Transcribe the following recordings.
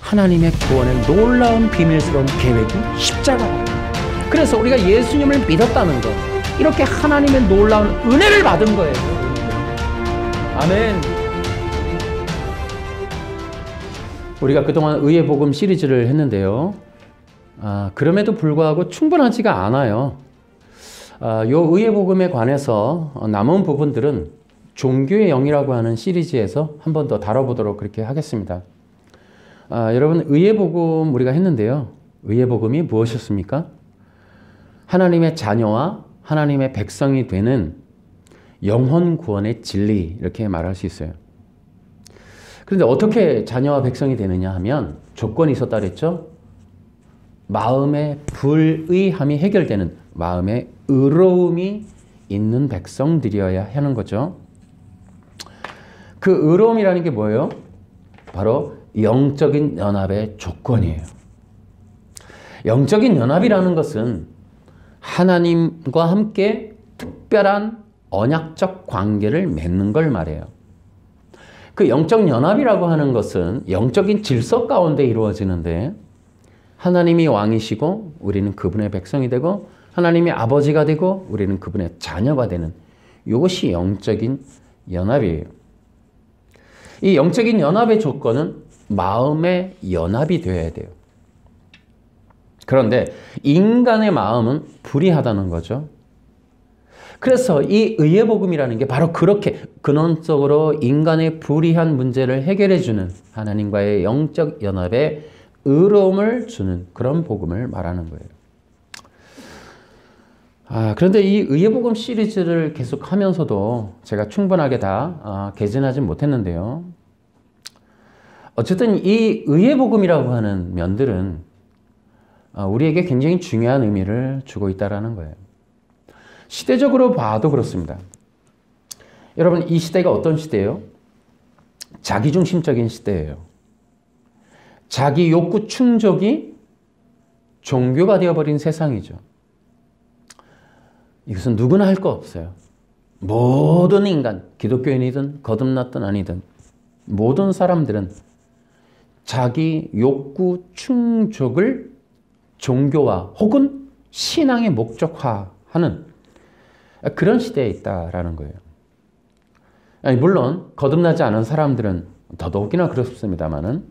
하나님의 구원의 놀라운 비밀스러운 계획이 십자가다. 그래서 우리가 예수님을 믿었다는 것, 이렇게 하나님의 놀라운 은혜를 받은 거예요. 아멘. 우리가 그동안 의의 복음 시리즈를 했는데요. 그럼에도 불구하고 충분하지가 않아요. 요 의의 복음에 관해서 남은 부분들은 종교의 영이라고 하는 시리즈에서 한 번 더 다뤄보도록 그렇게 하겠습니다. 여러분, 의의 복음 우리가 했는데요. 의의 복음이 무엇이었습니까? 하나님의 자녀와 하나님의 백성이 되는 영혼 구원의 진리, 이렇게 말할 수 있어요. 그런데 어떻게 자녀와 백성이 되느냐 하면 조건이 있었다 그랬죠? 마음의 불의함이 해결되는, 마음의 의로움이 있는 백성들이어야 하는 거죠. 그 의로움이라는 게 뭐예요? 바로 영적인 연합의 조건이에요. 영적인 연합이라는 것은 하나님과 함께 특별한 언약적 관계를 맺는 걸 말해요. 그 영적 연합이라고 하는 것은 영적인 질서 가운데 이루어지는데, 하나님이 왕이시고 우리는 그분의 백성이 되고, 하나님이 아버지가 되고 우리는 그분의 자녀가 되는, 이것이 영적인 연합이에요. 이 영적인 연합의 조건은 마음의 연합이 되어야 돼요. 그런데 인간의 마음은 불의하다는 거죠. 그래서 이 의의 복음이라는 게 바로 그렇게 근원적으로 인간의 불의한 문제를 해결해주는, 하나님과의 영적 연합에 의로움을 주는 그런 복음을 말하는 거예요. 그런데 이 의의 복음 시리즈를 계속 하면서도 제가 충분하게 다 개진하지 못했는데요. 어쨌든 이 의의 복음이라고 하는 면들은 우리에게 굉장히 중요한 의미를 주고 있다는 거예요. 시대적으로 봐도 그렇습니다. 여러분, 이 시대가 어떤 시대예요? 자기중심적인 시대예요. 자기 욕구 충족이 종교가 되어버린 세상이죠. 이것은 누구나 할 거 없어요. 모든 인간, 기독교인이든 거듭났든 아니든 모든 사람들은 자기 욕구 충족을 종교화 혹은 신앙의 목적화하는 그런 시대에 있다라는 거예요. 물론 거듭나지 않은 사람들은 더더욱이나 그렇습니다만은,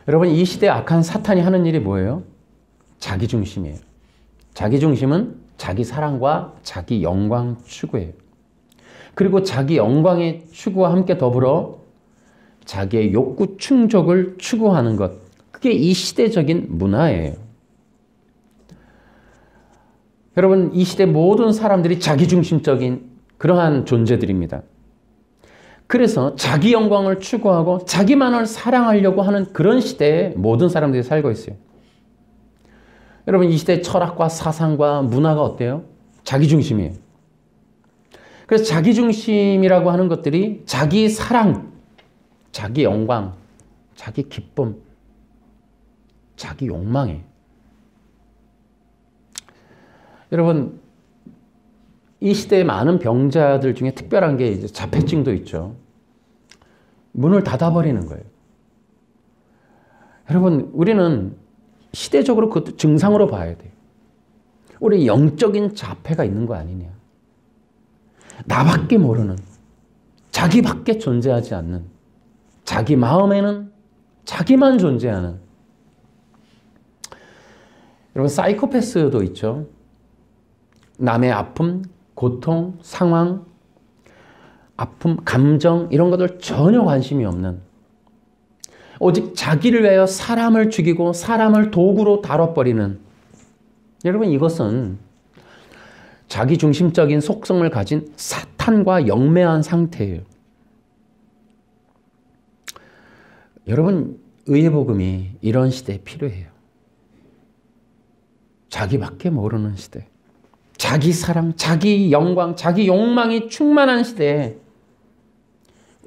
여러분, 이 시대의 악한 사탄이 하는 일이 뭐예요? 자기중심이에요. 자기중심은 자기 사랑과 자기 영광 추구예요. 그리고 자기 영광의 추구와 함께 더불어 자기의 욕구 충족을 추구하는 것, 그게 이 시대적인 문화예요. 여러분, 이 시대 모든 사람들이 자기중심적인 그러한 존재들입니다. 그래서 자기 영광을 추구하고 자기만을 사랑하려고 하는 그런 시대에 모든 사람들이 살고 있어요. 여러분, 이 시대의 철학과 사상과 문화가 어때요? 자기중심이에요. 그래서 자기중심이라고 하는 것들이 자기 사랑, 자기 영광, 자기 기쁨, 자기 욕망이에요. 여러분, 이 시대의 많은 병자들 중에 특별한 게 이제 자폐증도 있죠. 문을 닫아버리는 거예요. 여러분, 우리는 시대적으로 그것도 증상으로 봐야 돼요. 우리 영적인 자폐가 있는 거 아니냐. 나밖에 모르는, 자기밖에 존재하지 않는, 자기 마음에는 자기만 존재하는. 여러분, 사이코패스도 있죠. 남의 아픔, 고통, 상황, 아픔, 감정, 이런 것들 전혀 관심이 없는, 오직 자기를 위하여 사람을 죽이고 사람을 도구로 다뤄버리는, 여러분, 이것은 자기중심적인 속성을 가진 사탄과 영매한 상태예요. 여러분, 의의 복음이 이런 시대에 필요해요. 자기밖에 모르는 시대, 자기 사랑, 자기 영광, 자기 욕망이 충만한 시대에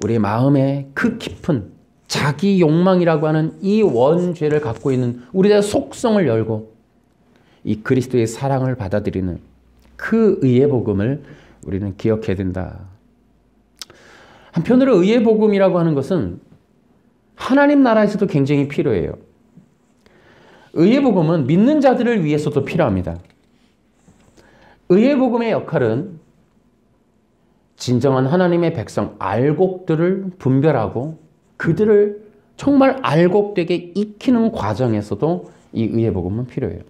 우리 마음에 그 깊은 자기 욕망이라고 하는 이 원죄를 갖고 있는 우리의 속성을 열고 이 그리스도의 사랑을 받아들이는 그 의의 복음을 우리는 기억해야 된다. 한편으로 의의 복음이라고 하는 것은 하나님 나라에서도 굉장히 필요해요. 의의 복음은 믿는 자들을 위해서도 필요합니다. 의의 복음의 역할은 진정한 하나님의 백성 알곡들을 분별하고 그들을 정말 알곡되게 익히는 과정에서도 이 의의 복음은 필요해요.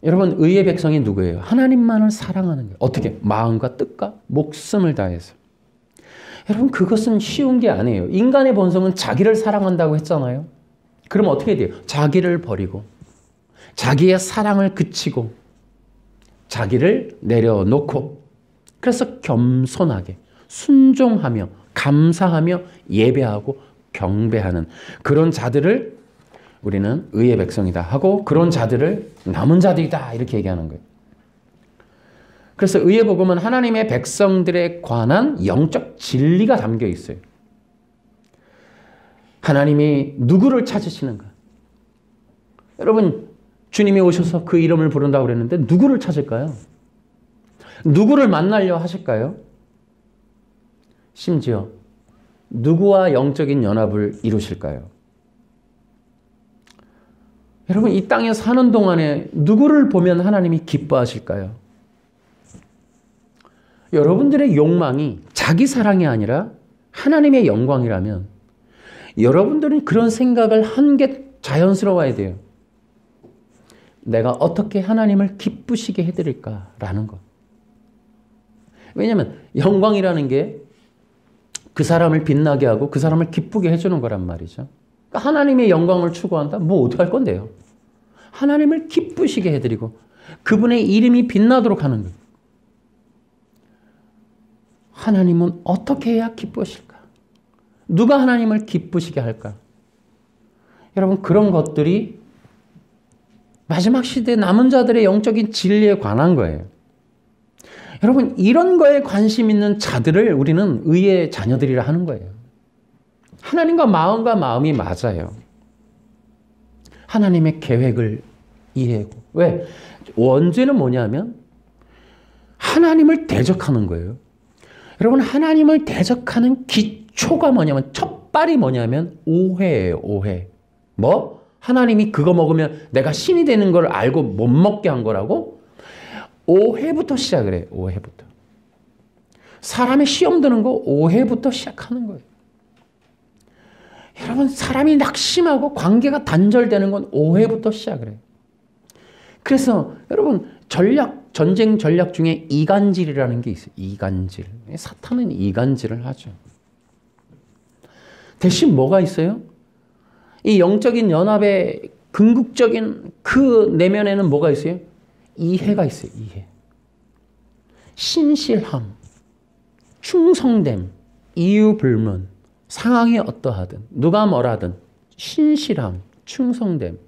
여러분, 의의 백성이 누구예요? 하나님만을 사랑하는 거예요. 어떻게? 마음과 뜻과 목숨을 다해서. 여러분, 그것은 쉬운 게 아니에요. 인간의 본성은 자기를 사랑한다고 했잖아요. 그럼 어떻게 돼요? 자기를 버리고 자기의 사랑을 그치고 자기를 내려놓고 그래서 겸손하게 순종하며 감사하며 예배하고 경배하는 그런 자들을 우리는 의의 백성이다 하고 그런 자들을 남은 자들이다 이렇게 얘기하는 거예요. 그래서 의의 복음은 하나님의 백성들에 관한 영적 진리가 담겨 있어요. 하나님이 누구를 찾으시는가? 여러분, 주님이 오셔서 그 이름을 부른다고 그랬는데 누구를 찾을까요? 누구를 만나려 하실까요? 심지어 누구와 영적인 연합을 이루실까요? 여러분, 이 땅에 사는 동안에 누구를 보면 하나님이 기뻐하실까요? 여러분들의 욕망이 자기 사랑이 아니라 하나님의 영광이라면 여러분들은 그런 생각을 한 게 자연스러워야 돼요. 내가 어떻게 하나님을 기쁘시게 해드릴까라는 것. 왜냐하면 영광이라는 게 그 사람을 빛나게 하고 그 사람을 기쁘게 해주는 거란 말이죠. 그러니까 하나님의 영광을 추구한다? 뭐 어떡할 건데요? 하나님을 기쁘시게 해드리고 그분의 이름이 빛나도록 하는 거예요. 하나님은 어떻게 해야 기쁘실까? 누가 하나님을 기쁘시게 할까? 여러분, 그런 것들이 마지막 시대 남은 자들의 영적인 진리에 관한 거예요. 여러분, 이런 거에 관심 있는 자들을 우리는 의의 자녀들이라 하는 거예요. 하나님과 마음이 맞아요. 하나님의 계획을 이해하고. 왜? 원죄는 뭐냐면 하나님을 대적하는 거예요. 여러분, 하나님을 대적하는 기초가 뭐냐면 첫발이 뭐냐면 오해예요. 오해. 뭐? 하나님이 그거 먹으면 내가 신이 되는 걸 알고 못 먹게 한 거라고? 오해부터 시작을 해요. 오해부터. 사람의 시험 드는 거 오해부터 시작하는 거예요. 여러분, 사람이 낙심하고 관계가 단절되는 건 오해부터 시작을 해요. 그래서 여러분, 전쟁 전략 중에 이간질이라는 게 있어요. 이간질. 사탄은 이간질을 하죠. 대신 뭐가 있어요? 이 영적인 연합의 궁극적인 그 내면에는 뭐가 있어요? 이해가 있어요. 이해. 신실함, 충성됨, 이유불문, 상황이 어떠하든 누가 뭐라든 신실함, 충성됨.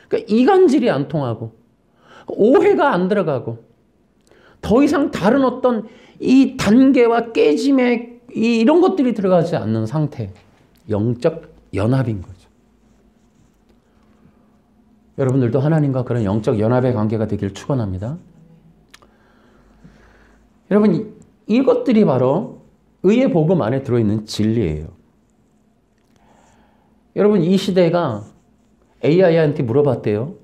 그러니까 이간질이 안 통하고 오해가 안 들어가고 더 이상 다른 어떤 이 단계와 깨짐의 이런 것들이 들어가지 않는 상태. 영적 연합인 거죠. 여러분들도 하나님과 그런 영적 연합의 관계가 되길 축원합니다. 여러분, 이것들이 바로 의의 복음 안에 들어있는 진리예요. 여러분, 이 시대가 AI한테 물어봤대요.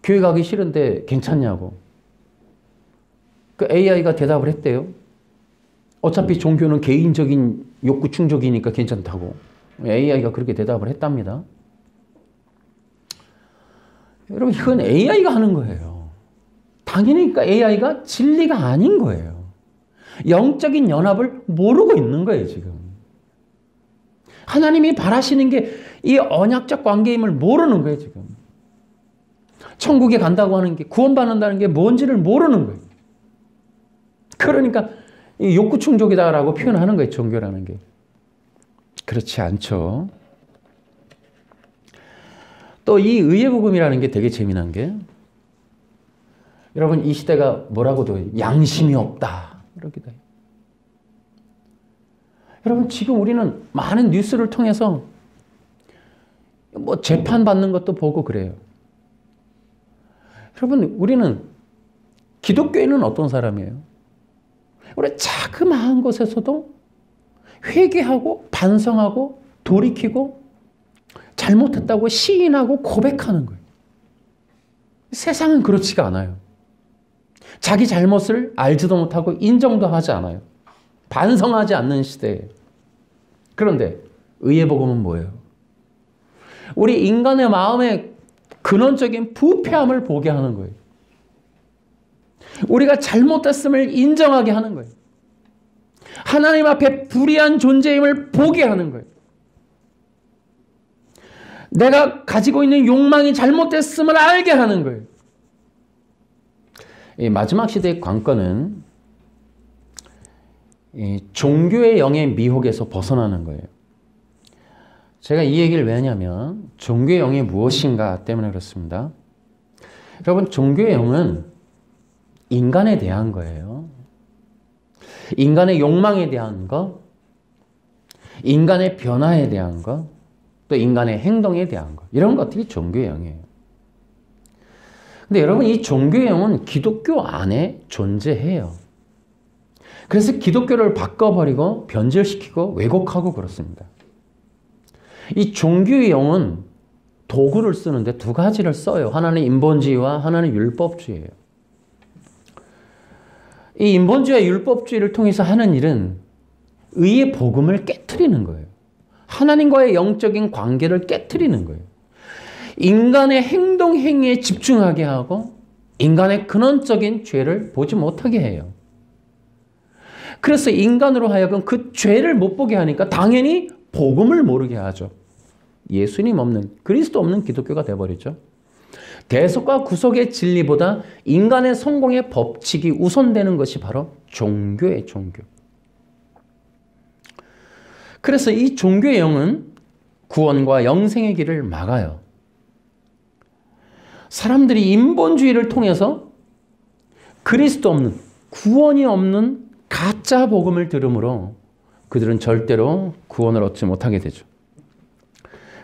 교회 가기 싫은데 괜찮냐고. 그 AI가 대답을 했대요. 어차피 종교는 개인적인 욕구 충족이니까 괜찮다고. AI가 그렇게 대답을 했답니다. 여러분, 이건 AI가 하는 거예요. 당연히 그러니까 AI가 진리가 아닌 거예요. 영적인 연합을 모르고 있는 거예요, 지금. 하나님이 바라시는 게 이 언약적 관계임을 모르는 거예요, 지금. 천국에 간다고 하는 게, 구원받는다는 게 뭔지를 모르는 거예요. 그러니까 이 욕구 충족이다라고 표현하는 거예요, 종교라는 게. 그렇지 않죠. 또 이 의의 복음이라는 게 되게 재미난 게, 여러분, 이 시대가 뭐라고도 해요? 양심이 없다. 이러기도 해요. 여러분, 지금 우리는 많은 뉴스를 통해서 뭐 재판받는 것도 보고 그래요. 여러분, 우리는 기독교인은 어떤 사람이에요? 우리 자그마한 곳에서도 회개하고 반성하고 돌이키고 잘못했다고 시인하고 고백하는 거예요. 세상은 그렇지가 않아요. 자기 잘못을 알지도 못하고 인정도 하지 않아요. 반성하지 않는 시대예요. 그런데 의의 복음은 뭐예요? 우리 인간의 마음의 근원적인 부패함을 보게 하는 거예요. 우리가 잘못했음을 인정하게 하는 거예요. 하나님 앞에 불의한 존재임을 보게 하는 거예요. 내가 가지고 있는 욕망이 잘못됐음을 알게 하는 거예요. 이 마지막 시대의 관건은 이 종교의 영의 미혹에서 벗어나는 거예요. 제가 이 얘기를 왜 하냐면 종교의 영이 무엇인가 때문에 그렇습니다. 여러분, 종교의 영은 인간에 대한 거예요. 인간의 욕망에 대한 거, 인간의 변화에 대한 거, 또 인간의 행동에 대한 거, 이런 것들이 종교의 영이에요. 근데 여러분, 이 종교의 영은 기독교 안에 존재해요. 그래서 기독교를 바꿔버리고 변질시키고 왜곡하고 그렇습니다. 이 종교의 영은 도구를 쓰는데 두 가지를 써요. 하나는 인본주의와 하나는 율법주의예요. 이 인본주의와 율법주의를 통해서 하는 일은 의의 복음을 깨트리는 거예요. 하나님과의 영적인 관계를 깨트리는 거예요. 인간의 행동, 행위에 집중하게 하고 인간의 근원적인 죄를 보지 못하게 해요. 그래서 인간으로 하여금 그 죄를 못 보게 하니까 당연히 복음을 모르게 하죠. 예수님 없는, 그리스도 없는 기독교가 되어버리죠. 대속과 구속의 진리보다 인간의 성공의 법칙이 우선되는 것이 바로 종교예요, 종교. 그래서 이 종교의 영은 구원과 영생의 길을 막아요. 사람들이 인본주의를 통해서 그리스도 없는, 구원이 없는 가짜 복음을 들으므로 그들은 절대로 구원을 얻지 못하게 되죠.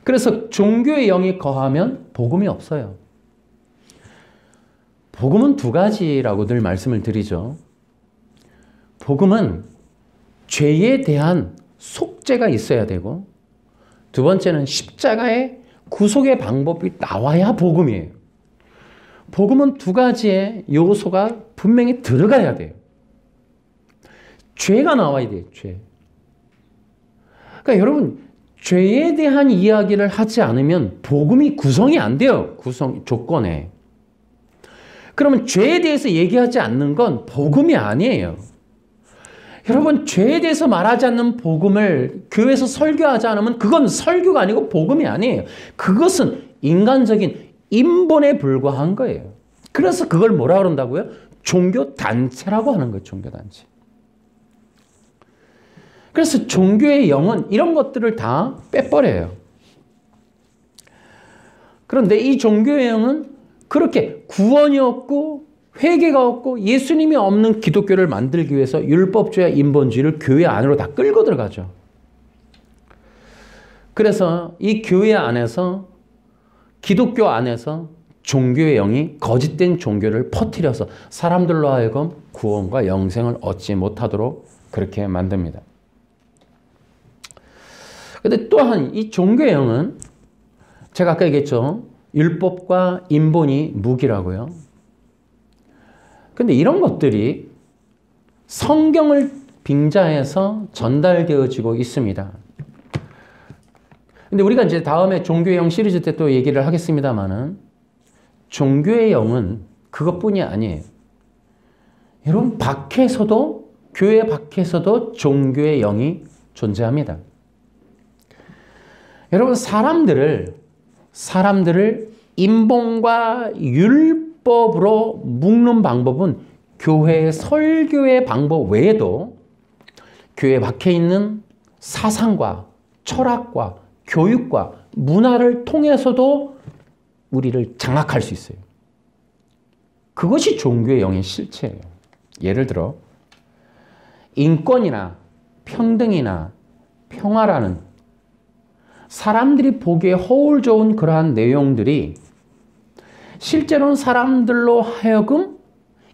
그래서 종교의 영이 거하면 복음이 없어요. 복음은 두 가지라고 늘 말씀을 드리죠. 복음은 죄에 대한 속죄가 있어야 되고, 두 번째는 십자가의 구속의 방법이 나와야 복음이에요. 복음은 두 가지의 요소가 분명히 들어가야 돼요. 죄가 나와야 돼요, 죄. 그러니까 여러분, 죄에 대한 이야기를 하지 않으면 복음이 구성이 안 돼요. 조건에. 그러면 죄에 대해서 얘기하지 않는 건 복음이 아니에요. 여러분, 죄에 대해서 말하지 않는 복음을 교회에서 설교하지 않으면 그건 설교가 아니고 복음이 아니에요. 그것은 인간적인 인본에 불과한 거예요. 그래서 그걸 뭐라 그런다고요? 종교단체라고 하는 거예요, 종교단체. 그래서 종교의 영은 이런 것들을 다 빼버려요. 그런데 이 종교의 영은 그렇게 구원이 없고 회개가 없고 예수님이 없는 기독교를 만들기 위해서 율법주의와 인본주의를 교회 안으로 다 끌고 들어가죠. 그래서 이 교회 안에서, 기독교 안에서 종교의 영이 거짓된 종교를 퍼뜨려서 사람들로 하여금 구원과 영생을 얻지 못하도록 그렇게 만듭니다. 근데 또한 이 종교의 영은 제가 아까 얘기했죠. 율법과 인본이 무기라고요. 근데 이런 것들이 성경을 빙자해서 전달되어지고 있습니다. 근데 우리가 이제 다음에 종교의 영 시리즈 때 또 얘기를 하겠습니다만은 종교의 영은 그것뿐이 아니에요. 여러분, 밖에서도, 교회 밖에서도 종교의 영이 존재합니다. 여러분, 사람들을 인본과 율법으로 묶는 방법은 교회의 설교의 방법 외에도 교회 밖에 있는 사상과 철학과 교육과 문화를 통해서도 우리를 장악할 수 있어요. 그것이 종교의 영의 실체예요. 예를 들어 인권이나 평등이나 평화라는 사람들이 보기에 허울 좋은 그러한 내용들이 실제로는 사람들로 하여금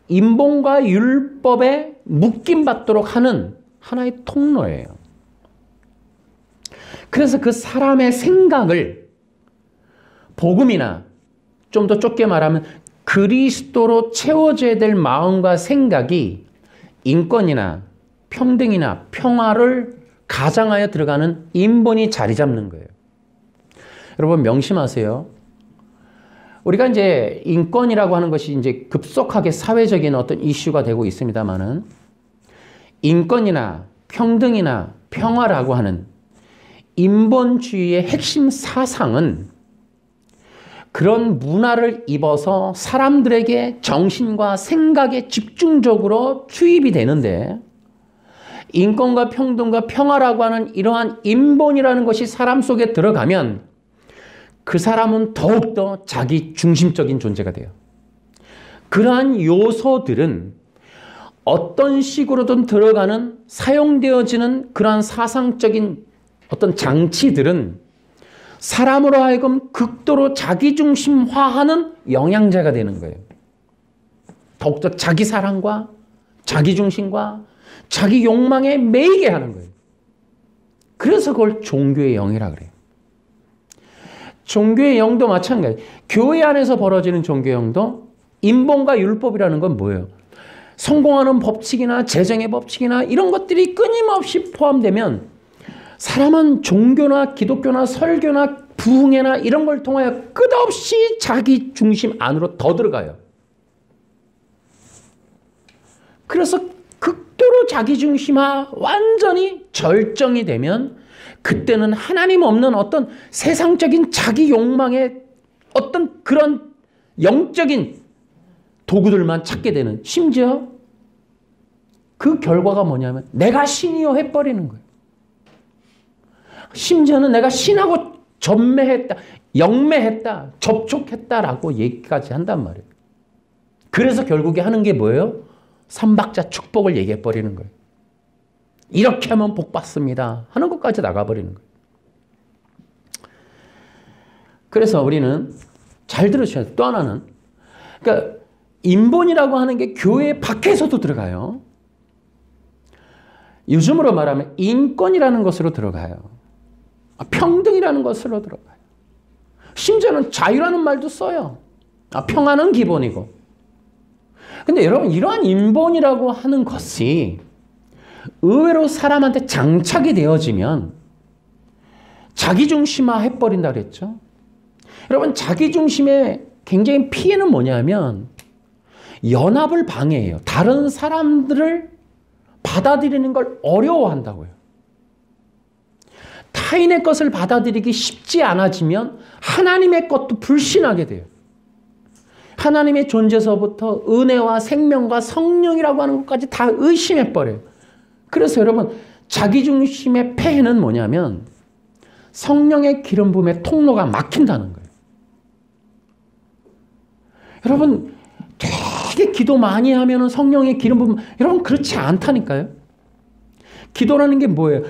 인본과 율법에 묶임받도록 하는 하나의 통로예요. 그래서 그 사람의 생각을 복음이나 좀 더 좁게 말하면 그리스도로 채워져야 될 마음과 생각이 인권이나 평등이나 평화를 가장하여 들어가는 인본이 자리 잡는 거예요. 여러분 명심하세요. 우리가 이제 인권이라고 하는 것이 이제 급속하게 사회적인 어떤 이슈가 되고 있습니다만은 인권이나 평등이나 평화라고 하는 인본주의의 핵심 사상은 그런 문화를 입어서 사람들에게 정신과 생각에 집중적으로 투입이 되는데 인권과 평등과 평화라고 하는 이러한 인본이라는 것이 사람 속에 들어가면 그 사람은 더욱더 자기 중심적인 존재가 돼요. 그러한 요소들은 어떤 식으로든 들어가는 사용되어지는 그러한 사상적인 어떤 장치들은 사람으로 하여금 극도로 자기중심화하는 영양제가 되는 거예요. 더욱더 자기 사랑과 자기중심과 자기 욕망에 매이게 하는 거예요. 그래서 그걸 종교의 영이라 그래요. 종교의 영도 마찬가지. 교회 안에서 벌어지는 종교의 영도 인본과 율법이라는 건 뭐예요? 성공하는 법칙이나 재정의 법칙이나 이런 것들이 끊임없이 포함되면 사람은 종교나 기독교나 설교나 부흥회나 이런 걸 통하여 끝없이 자기 중심 안으로 더 들어가요. 그래서 극도로 자기 중심화 완전히 절정이 되면 그때는 하나님 없는 어떤 세상적인 자기 욕망의 어떤 그런 영적인 도구들만 찾게 되는, 심지어 그 결과가 뭐냐면 내가 신이요 해버리는 거예요. 심지어는 내가 신하고 전매했다, 영매했다, 접촉했다라고 얘기까지 한단 말이에요. 그래서 결국에 하는 게 뭐예요? 삼박자 축복을 얘기해버리는 거예요. 이렇게 하면 복 받습니다 하는 것까지 나가버리는 거예요. 그래서 우리는 잘 들으셔야 돼요. 또 하나는, 그러니까 인본이라고 하는 게 교회 밖에서도 들어가요. 요즘으로 말하면 인권이라는 것으로 들어가요. 평등이라는 것으로 들어가요. 심지어는 자유라는 말도 써요. 평화는 기본이고. 근데 여러분, 이러한 인본이라고 하는 것이 의외로 사람한테 장착이 되어지면 자기중심화 해버린다 그랬죠. 여러분, 자기중심의 굉장히 피해는 뭐냐면 연합을 방해해요. 다른 사람들을 받아들이는 걸 어려워한다고요. 타인의 것을 받아들이기 쉽지 않아지면 하나님의 것도 불신하게 돼요. 하나님의 존재서부터 은혜와 생명과 성령이라고 하는 것까지 다 의심해버려요. 그래서 여러분, 자기중심의 폐해는 뭐냐면 성령의 기름 부음의 통로가 막힌다는 거예요. 여러분, 되게 기도 많이 하면 성령의 기름 부음, 여러분 그렇지 않다니까요. 기도라는 게 뭐예요?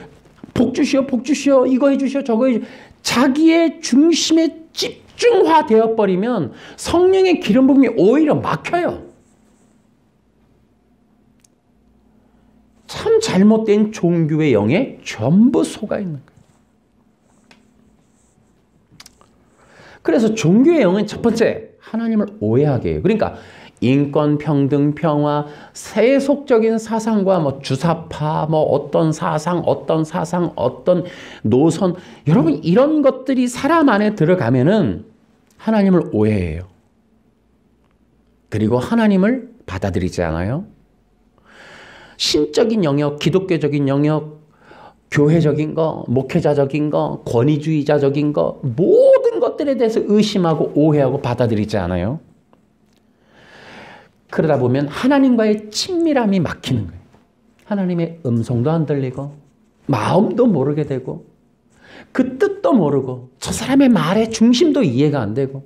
복 주시오, 복 주시오, 이거 해주시오, 저거 해주시오. 자기의 중심에 집중화되어 버리면 성령의 기름 부음이 오히려 막혀요. 참 잘못된 종교의 영에 전부 속아 있는 거예요. 그래서 종교의 영은 첫 번째, 하나님을 오해하게 해요. 그러니까 인권, 평등, 평화, 세속적인 사상과 뭐 주사파, 뭐 어떤 사상, 어떤 노선, 여러분 이런 것들이 사람 안에 들어가면은 하나님을 오해해요. 그리고 하나님을 받아들이지 않아요. 신적인 영역, 기독교적인 영역, 교회적인 거, 목회자적인 거, 권위주의자적인 거, 모든 것들에 대해서 의심하고 오해하고 받아들이지 않아요. 그러다 보면 하나님과의 친밀함이 막히는 거예요. 하나님의 음성도 안 들리고 마음도 모르게 되고 그 뜻도 모르고 저 사람의 말의 중심도 이해가 안 되고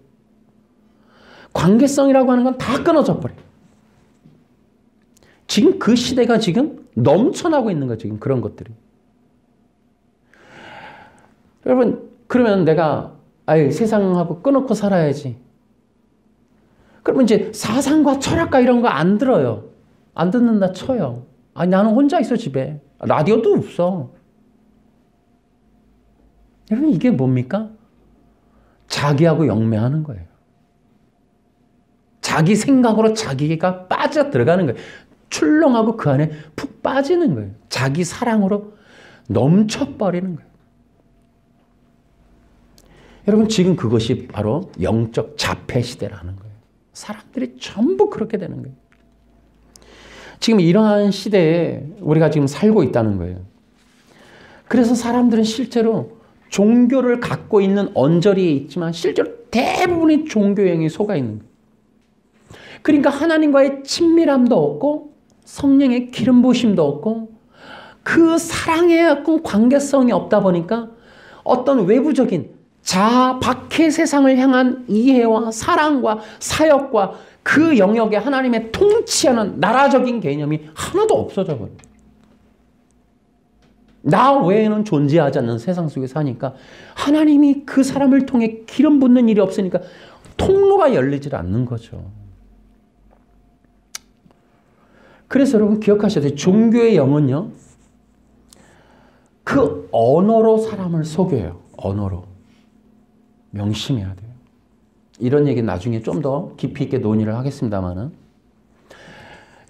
관계성이라고 하는 건 다 끊어져 버려요. 지금 그 시대가 지금 넘쳐나고 있는 거예요. 지금 그런 것들이. 여러분, 그러면 내가 세상하고 끊어놓고 살아야지. 그러면 이제 사상과 철학과 이런 거 안 들어요. 안 듣는다 쳐요. 아니, 나는 혼자 있어, 집에. 라디오도 없어. 여러분 이게 뭡니까? 자기하고 영매하는 거예요. 자기 생각으로 자기가 빠져들어가는 거예요. 출렁하고 그 안에 푹 빠지는 거예요. 자기 사랑으로 넘쳐버리는 거예요. 여러분 지금 그것이 바로 영적 자폐 시대라는 거예요. 사람들이 전부 그렇게 되는 거예요. 지금 이러한 시대에 우리가 지금 살고 있다는 거예요. 그래서 사람들은 실제로 종교를 갖고 있는 언저리에 있지만 실제로 대부분이 종교형에 속아 있는 거예요. 그러니까 하나님과의 친밀함도 없고 성령의 기름 부으심도 없고 그 사랑의 관계성이 없다 보니까 어떤 외부적인 자아 밖의 세상을 향한 이해와 사랑과 사역과 그 영역에 하나님의 통치하는 나라적인 개념이 하나도 없어져 버려요. 나 외에는 존재하지 않는 세상 속에 사니까 하나님이 그 사람을 통해 기름 붓는 일이 없으니까 통로가 열리질 않는 거죠. 그래서 여러분 기억하셔야 돼요. 종교의 영은요. 그 언어로 사람을 속여요. 언어로. 명심해야 돼요. 이런 얘기 나중에 좀 더 깊이 있게 논의를 하겠습니다만은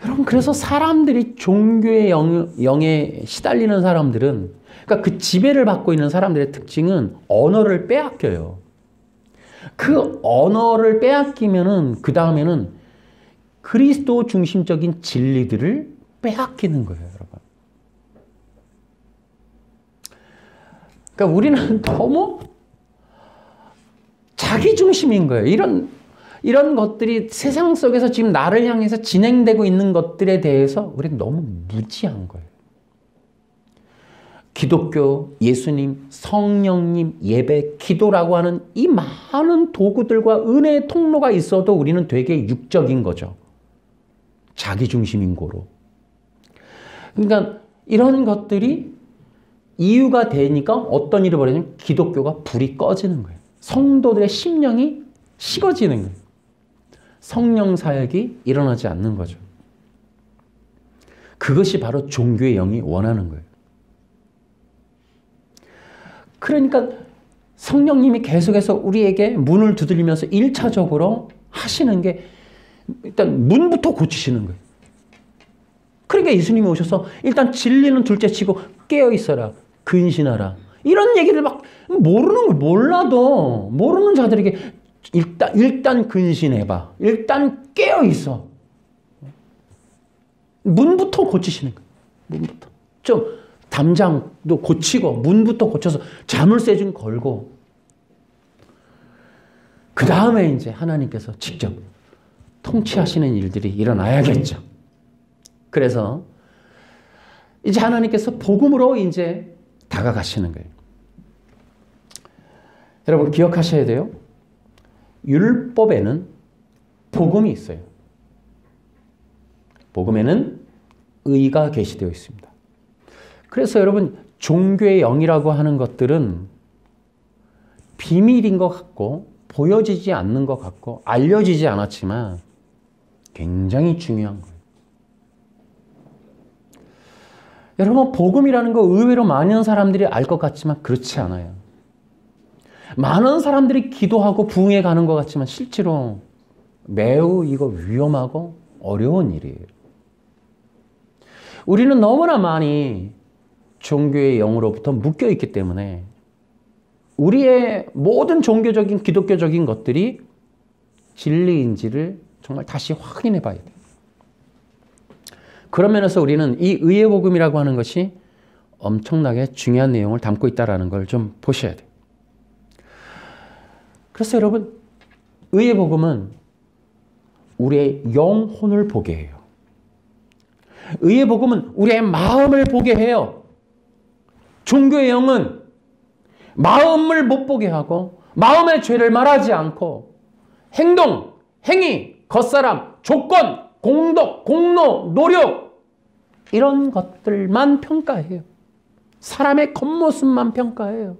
여러분 그래서 사람들이 종교의 영에 시달리는 사람들은 그러니까 그 지배를 받고 있는 사람들의 특징은 언어를 빼앗겨요. 그 언어를 빼앗기면은 그 다음에는 그리스도 중심적인 진리들을 빼앗기는 거예요, 여러분. 그러니까 우리는 너무 자기 중심인 거예요. 이런 것들이 세상 속에서 지금 나를 향해서 진행되고 있는 것들에 대해서 우리는 너무 무지한 거예요. 기독교, 예수님, 성령님, 예배, 기도라고 하는 이 많은 도구들과 은혜의 통로가 있어도 우리는 되게 육적인 거죠. 자기중심인 고로. 그러니까 이런 것들이 이유가 되니까 어떤 일이 벌어지냐면 기독교가 불이 꺼지는 거예요. 성도들의 심령이 식어지는 거예요. 성령 사역이 일어나지 않는 거죠. 그것이 바로 종교의 영이 원하는 거예요. 그러니까 성령님이 계속해서 우리에게 문을 두드리면서 1차적으로 하시는 게 일단 문부터 고치시는 거예요. 그러니까 예수님이 오셔서 일단 진리는 둘째 치고 깨어 있어라. 근신하라. 이런 얘기를 막 모르는 걸 몰라도 모르는 자들에게 일단 근신해봐. 일단 깨어 있어. 문부터 고치시는 거예요. 문부터. 좀 담장도 고치고 문부터 고쳐서 자물쇠 좀 걸고 그 다음에 이제 하나님께서 직접 통치하시는 일들이 일어나야겠죠. 그래서 이제 하나님께서 복음으로 이제 다가가시는 거예요. 여러분 기억하셔야 돼요. 율법에는 복음이 있어요. 복음에는 의가 계시되어 있습니다. 그래서 여러분 종교의 영이라고 하는 것들은 비밀인 것 같고 보여지지 않는 것 같고 알려지지 않았지만 굉장히 중요한 거예요. 여러분 복음이라는 거 의외로 많은 사람들이 알 것 같지만 그렇지 않아요. 많은 사람들이 기도하고 부흥해 가는 것 같지만 실제로 매우 이거 위험하고 어려운 일이에요. 우리는 너무나 많이 종교의 영으로부터 묶여 있기 때문에 우리의 모든 종교적인 기독교적인 것들이 진리인지를 정말 다시 확인해 봐야 돼요. 그런 면에서 우리는 이 의의 복음이라고 하는 것이 엄청나게 중요한 내용을 담고 있다는 걸 좀 보셔야 돼요. 그래서 여러분 의의 복음은 우리의 영혼을 보게 해요. 의의 복음은 우리의 마음을 보게 해요. 종교의 영은 마음을 못 보게 하고 마음의 죄를 말하지 않고 행동, 행위, 겉사람, 조건, 공덕, 공로, 노력 이런 것들만 평가해요. 사람의 겉모습만 평가해요.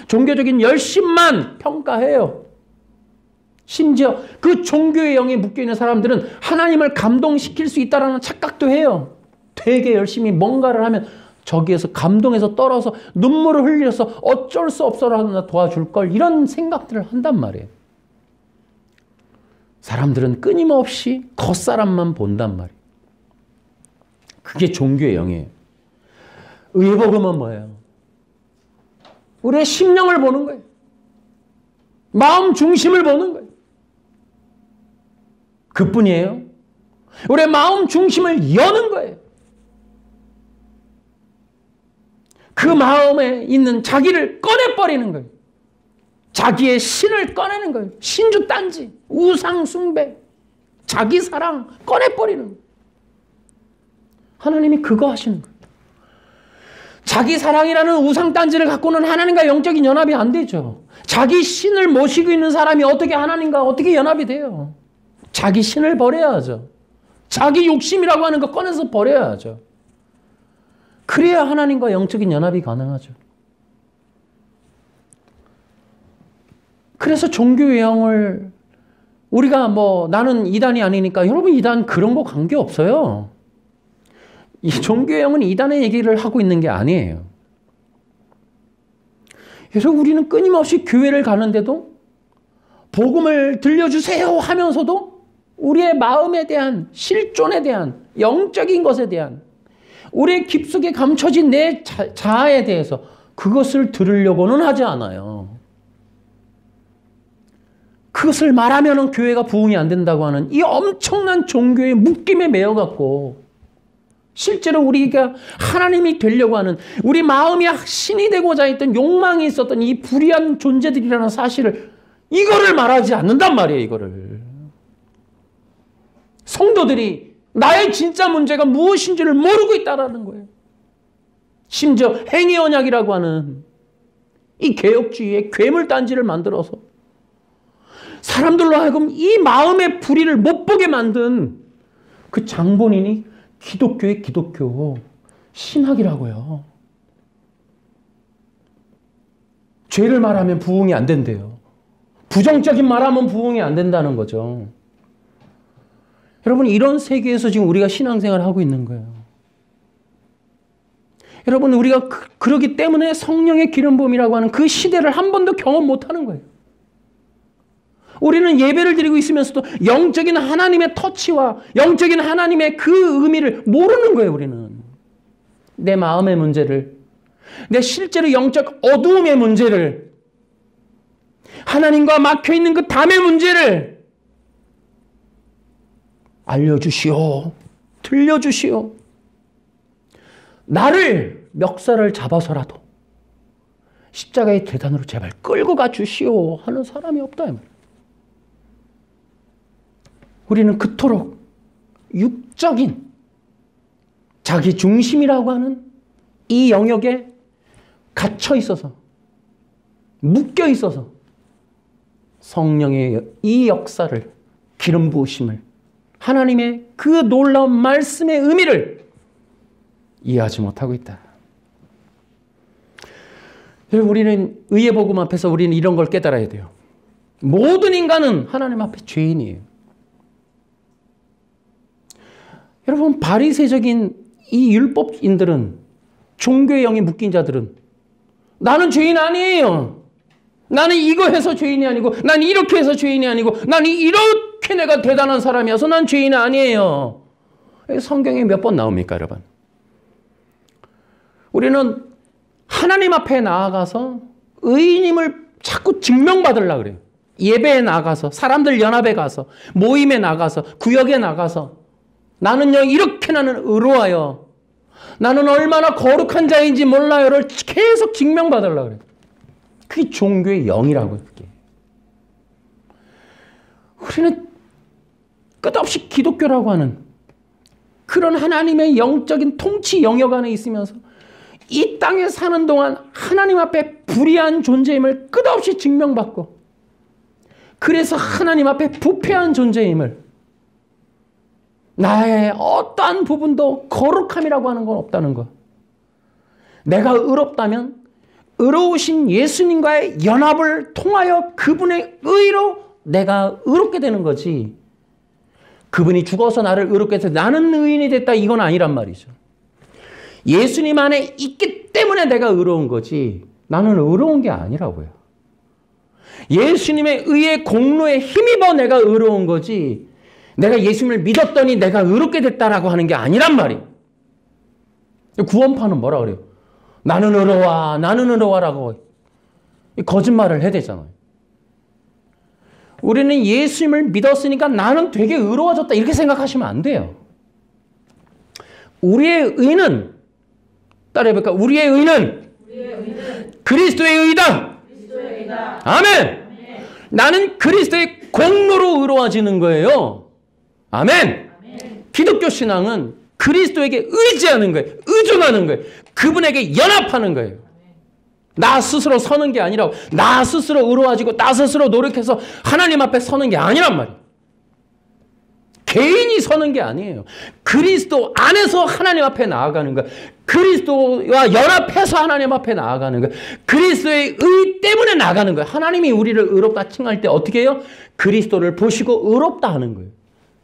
종교적인 열심만 평가해요. 심지어 그 종교의 영에 묶여있는 사람들은 하나님을 감동시킬 수 있다는 착각도 해요. 되게 열심히 뭔가를 하면 저기에서 감동해서 떨어서 눈물을 흘려서 어쩔 수 없어라도 나 도와줄 걸, 이런 생각들을 한단 말이에요. 사람들은 끊임없이 겉사람만 본단 말이에요. 그게 종교의 영이에요. 의복음은 뭐예요? 우리의 심령을 보는 거예요. 마음 중심을 보는 거예요. 그뿐이에요. 우리의 마음 중심을 여는 거예요. 그 마음에 있는 자기를 꺼내버리는 거예요. 자기의 신을 꺼내는 거예요. 신주 딴지, 우상 숭배, 자기 사랑 꺼내버리는 거예요. 하나님이 그거 하시는 거예요. 자기 사랑이라는 우상 딴지를 갖고는 하나님과 영적인 연합이 안 되죠. 자기 신을 모시고 있는 사람이 어떻게 하나님과 어떻게 연합이 돼요? 자기 신을 버려야죠. 자기 욕심이라고 하는 거 꺼내서 버려야죠. 그래야 하나님과 영적인 연합이 가능하죠. 그래서 종교의 영을 우리가 나는 이단이 아니니까, 여러분 이단 그런 거 관계없어요. 이 종교의 영은 이단의 얘기를 하고 있는 게 아니에요. 그래서 우리는 끊임없이 교회를 가는데도 복음을 들려주세요 하면서도 우리의 마음에 대한 실존에 대한 영적인 것에 대한 우리의 깊숙이 감춰진 내 자아에 대해서 그것을 들으려고는 하지 않아요. 그것을 말하면은 교회가 부흥이 안 된다고 하는 이 엄청난 종교의 묶임에 매여갖고 실제로 우리가 하나님이 되려고 하는 우리 마음이 신이 되고자 했던 욕망이 있었던 이 불의한 존재들이라는 사실을 이거를 말하지 않는단 말이에요. 이거를. 성도들이 나의 진짜 문제가 무엇인지를 모르고 있다는 거예요. 심지어 행위언약이라고 하는 이 개혁주의의 괴물단지를 만들어서 사람들로 하여금 이 마음의 불의를 못 보게 만든 그 장본인이 기독교의 기독교 신학이라고요. 죄를 말하면 부흥이 안 된대요. 부정적인 말하면 부흥이 안 된다는 거죠. 여러분, 이런 세계에서 지금 우리가 신앙생활을 하고 있는 거예요. 여러분, 우리가 그러기 때문에 성령의 기름 부음이라고 하는 그 시대를 한 번도 경험 못하는 거예요. 우리는 예배를 드리고 있으면서도 영적인 하나님의 터치와 영적인 하나님의 그 의미를 모르는 거예요. 우리는 내 마음의 문제를, 내 실제로 영적 어두움의 문제를, 하나님과 막혀있는 그 담의 문제를 알려주시오, 들려주시오. 나를 멱살을 잡아서라도 십자가의 계단으로 제발 끌고 가주시오 하는 사람이 없다 이 말이에요. 우리는 그토록 육적인 자기 중심이라고 하는 이 영역에 갇혀 있어서, 묶여 있어서 성령의 이 역사를, 기름 부으심을, 하나님의 그 놀라운 말씀의 의미를 이해하지 못하고 있다. 우리는 의의 복음 앞에서 우리는 이런 걸 깨달아야 돼요. 모든 인간은 하나님 앞에 죄인이에요. 여러분, 바리새적인 이 율법인들은, 종교의 영이 묶인 자들은 나는 죄인 아니에요. 나는 이거 해서 죄인이 아니고, 난 이렇게 해서 죄인이 아니고, 난 이렇게 내가 대단한 사람이어서 난 죄인이 아니에요. 성경에 몇 번 나옵니까, 여러분? 우리는 하나님 앞에 나아가서 의인임을 자꾸 증명받으려고 그래요. 예배에 나가서, 사람들 연합에 가서, 모임에 나가서, 구역에 나가서 나는요, 이렇게 나는 의로워요. 나는 얼마나 거룩한 자인지 몰라요를 계속 증명받으려고 그래요. 그게 종교의 영이라고요. 그게. 우리는 끝없이 기독교라고 하는 그런 하나님의 영적인 통치 영역 안에 있으면서 이 땅에 사는 동안 하나님 앞에 불의한 존재임을 끝없이 증명받고, 그래서 하나님 앞에 부패한 존재임을, 나의 어떠한 부분도 거룩함이라고 하는 건 없다는 거. 내가 의롭다면 의로우신 예수님과의 연합을 통하여 그분의 의로 내가 의롭게 되는 거지, 그분이 죽어서 나를 의롭게 해서 나는 의인이 됐다, 이건 아니란 말이죠. 예수님 안에 있기 때문에 내가 의로운 거지 나는 의로운 게 아니라고요. 예수님의 의의 공로에 힘입어 내가 의로운 거지 내가 예수님을 믿었더니 내가 의롭게 됐다라고 하는 게 아니란 말이에요. 구원파는 뭐라 그래요? 나는 의로워라고 거짓말을 해야 되잖아요. 우리는 예수님을 믿었으니까 나는 되게 의로워졌다 이렇게 생각하시면 안 돼요. 우리의 의는 따라해볼까? 우리의 의는 그리스도의 의다. 아멘. 나는 그리스도의 공로로 의로워지는 거예요. 아멘. 기독교 신앙은 그리스도에게 의지하는 거예요. 의존하는 거예요. 그분에게 연합하는 거예요. 나 스스로 서는 게 아니라 나 스스로 의로워지고 나 스스로 노력해서 하나님 앞에 서는 게 아니란 말이에요. 개인이 서는 게 아니에요. 그리스도 안에서 하나님 앞에 나아가는 거예요. 그리스도와 연합해서 하나님 앞에 나아가는 거예요. 그리스도의 의 때문에 나가는 거예요. 하나님이 우리를 의롭다 칭할 때 어떻게 해요? 그리스도를 보시고 의롭다 하는 거예요.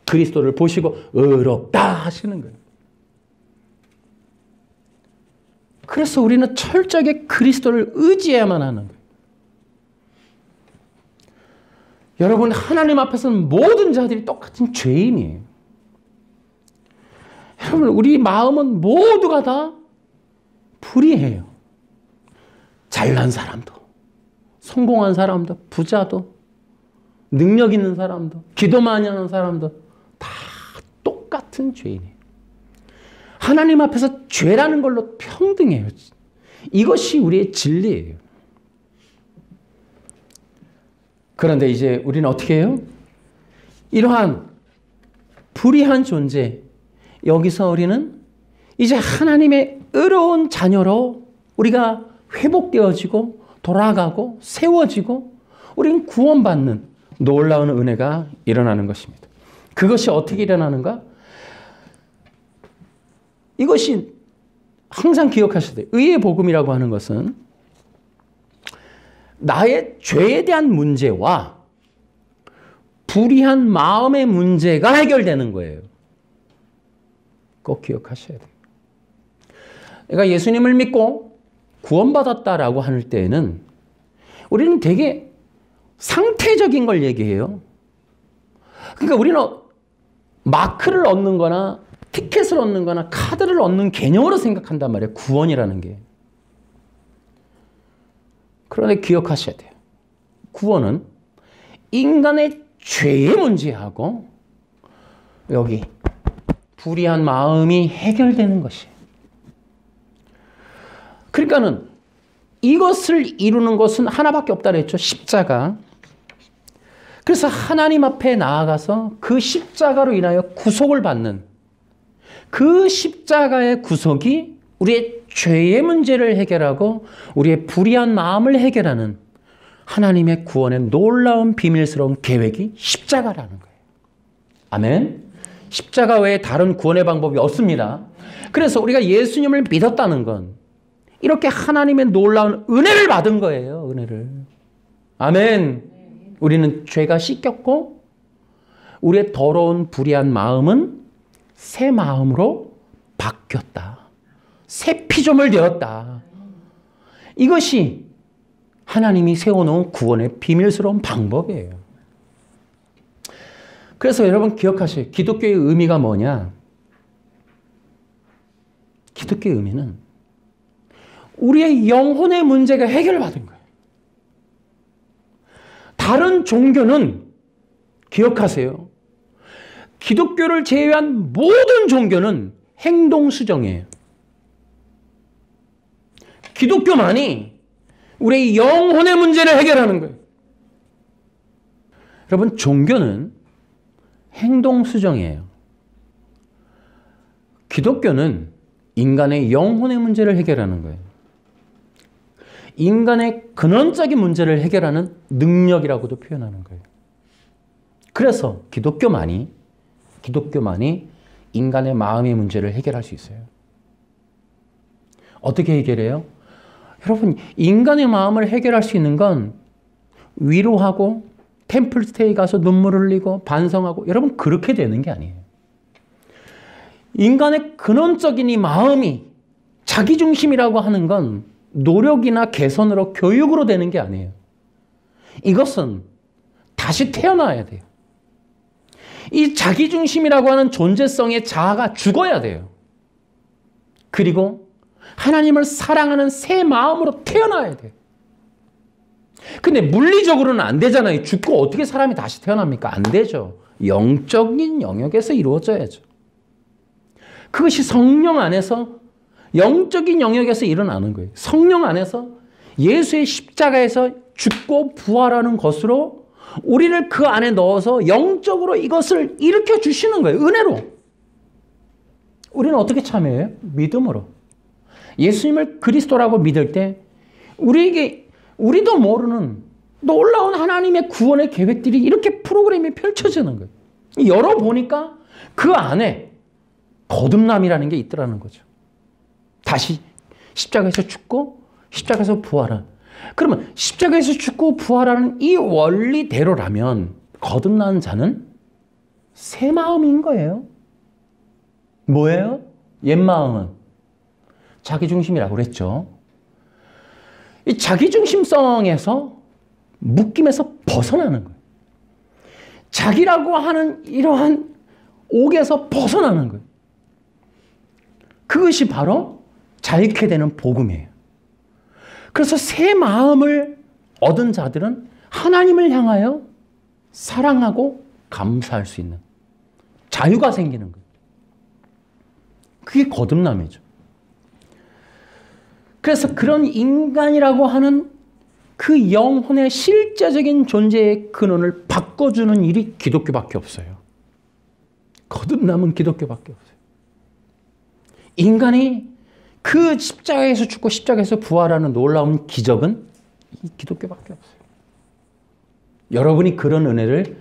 그리스도를 보시고 의롭다 하시는 거예요. 그래서 우리는 철저하게 그리스도를 의지해야만 하는 거예요. 여러분, 하나님 앞에서는 모든 자들이 똑같은 죄인이에요. 여러분, 우리 마음은 모두가 다 불의해요. 잘난 사람도, 성공한 사람도, 부자도, 능력 있는 사람도, 기도 많이 하는 사람도 다 똑같은 죄인이에요. 하나님 앞에서 죄라는 걸로 평등해요. 이것이 우리의 진리예요. 그런데 이제 우리는 어떻게 해요? 이러한 불의한 존재, 여기서 우리는 이제 하나님의 의로운 자녀로 우리가 회복되어지고 돌아가고 세워지고 우리는 구원받는 놀라운 은혜가 일어나는 것입니다. 그것이 어떻게 일어나는가? 이것이 항상 기억하셔야 돼요. 의의 복음이라고 하는 것은 나의 죄에 대한 문제와 불의한 마음의 문제가 해결되는 거예요. 꼭 기억하셔야 돼요. 내가 예수님을 믿고 구원받았다라고 할 때에는 우리는 되게 상태적인 걸 얘기해요. 그러니까 우리는 마크를 얻는 거나 티켓을 얻는 거나 카드를 얻는 개념으로 생각한단 말이에요. 구원이라는 게. 그런데 기억하셔야 돼요. 구원은 인간의 죄의 문제하고 여기 불의한 마음이 해결되는 것이에요. 그러니까는 이것을 이루는 것은 하나밖에 없다 그랬죠. 십자가. 그래서 하나님 앞에 나아가서 그 십자가로 인하여 구속을 받는 그 십자가의 구속이 우리의 죄의 문제를 해결하고 우리의 불의한 마음을 해결하는 하나님의 구원의 놀라운 비밀스러운 계획이 십자가라는 거예요. 아멘. 십자가 외에 다른 구원의 방법이 없습니다. 그래서 우리가 예수님을 믿었다는 건 이렇게 하나님의 놀라운 은혜를 받은 거예요. 은혜를. 아멘. 우리는 죄가 씻겼고 우리의 더러운 불의한 마음은 새 마음으로 바뀌었다. 새 피조물 되었다. 이것이 하나님이 세워놓은 구원의 비밀스러운 방법이에요. 그래서 여러분 기억하세요. 기독교의 의미가 뭐냐? 기독교의 의미는 우리의 영혼의 문제가 해결받은 거예요. 다른 종교는 기억하세요. 기독교를 제외한 모든 종교는 행동수정이에요. 기독교만이 우리의 영혼의 문제를 해결하는 거예요. 여러분, 종교는 행동수정이에요. 기독교는 인간의 영혼의 문제를 해결하는 거예요. 인간의 근원적인 문제를 해결하는 능력이라고도 표현하는 거예요. 그래서 기독교만이 인간의 마음의 문제를 해결할 수 있어요. 어떻게 해결해요? 여러분, 인간의 마음을 해결할 수 있는 건 위로하고 템플스테이 가서 눈물 흘리고 반성하고 여러분 그렇게 되는 게 아니에요. 인간의 근원적인 이 마음이 자기중심이라고 하는 건 노력이나 개선으로 교육으로 되는 게 아니에요. 이것은 다시 태어나야 돼요. 이 자기중심이라고 하는 존재성의 자아가 죽어야 돼요. 그리고 하나님을 사랑하는 새 마음으로 태어나야 돼요. 근데 물리적으로는 안 되잖아요. 죽고 어떻게 사람이 다시 태어납니까? 안 되죠. 영적인 영역에서 이루어져야죠. 그것이 성령 안에서 영적인 영역에서 일어나는 거예요. 성령 안에서 예수의 십자가에서 죽고 부활하는 것으로 우리를 그 안에 넣어서 영적으로 이것을 일으켜 주시는 거예요. 은혜로. 우리는 어떻게 참여해요? 믿음으로. 예수님을 그리스도라고 믿을 때 우리에게 우리도 모르는 놀라운 하나님의 구원의 계획들이 이렇게 프로그램이 펼쳐지는 거예요. 열어보니까 그 안에 거듭남이라는 게 있더라는 거죠. 다시 십자가에서 죽고 십자가에서 부활한. 그러면 십자가에서 죽고 부활하는 이 원리대로라면 거듭난 자는 새 마음인 거예요. 뭐예요? 옛 마음은 자기중심이라고 그랬죠. 이 자기중심성에서 묶임에서 벗어나는 거예요. 자기라고 하는 이러한 옥에서 벗어나는 거예요. 그것이 바로 자유케 되는 복음이에요. 그래서 새 마음을 얻은 자들은 하나님을 향하여 사랑하고 감사할 수 있는 자유가 생기는 거예요. 그게 거듭남이죠. 그래서 그런 인간이라고 하는 그 영혼의 실제적인 존재의 근원을 바꿔주는 일이 기독교밖에 없어요. 거듭남은 기독교밖에 없어요. 인간이 그 십자가에서 죽고 십자가에서 부활하는 놀라운 기적은 이 기독교밖에 없어요. 여러분이 그런 은혜를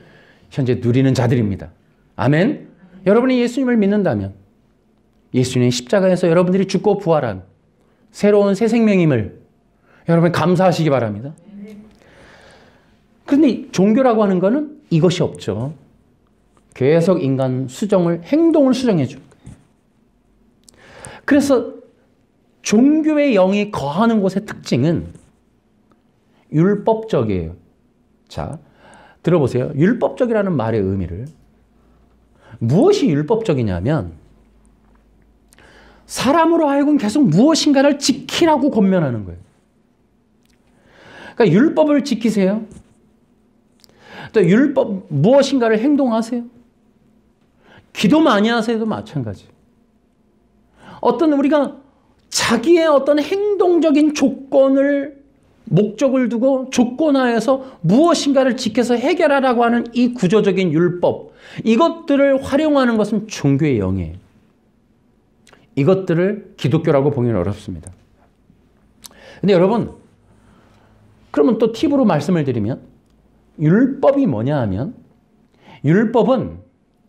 현재 누리는 자들입니다. 아멘. 여러분이 예수님을 믿는다면 예수님의 십자가에서 여러분들이 죽고 부활한 새로운 새 생명임을 여러분 감사하시기 바랍니다. 그런데 종교라고 하는 것은 이것이 없죠. 계속 인간 수정을, 행동을 수정해 줄 거예요. 그래서 종교의 영이 거하는 곳의 특징은 율법적이에요. 자, 들어보세요. 율법적이라는 말의 의미를. 무엇이 율법적이냐면 사람으로 하여금 계속 무엇인가를 지키라고 권면하는 거예요. 그러니까 율법을 지키세요. 또 율법 무엇인가를 행동하세요. 기도 많이 하세요도 마찬가지. 어떤 우리가 자기의 어떤 행동적인 조건을 목적을 두고 조건하에서 무엇인가를 지켜서 해결하라고 하는 이 구조적인 율법, 이것들을 활용하는 것은 종교의 영이에요. 이것들을 기독교라고 보기는 어렵습니다. 근데 여러분, 그러면 또 팁으로 말씀을 드리면 율법이 뭐냐 하면 율법은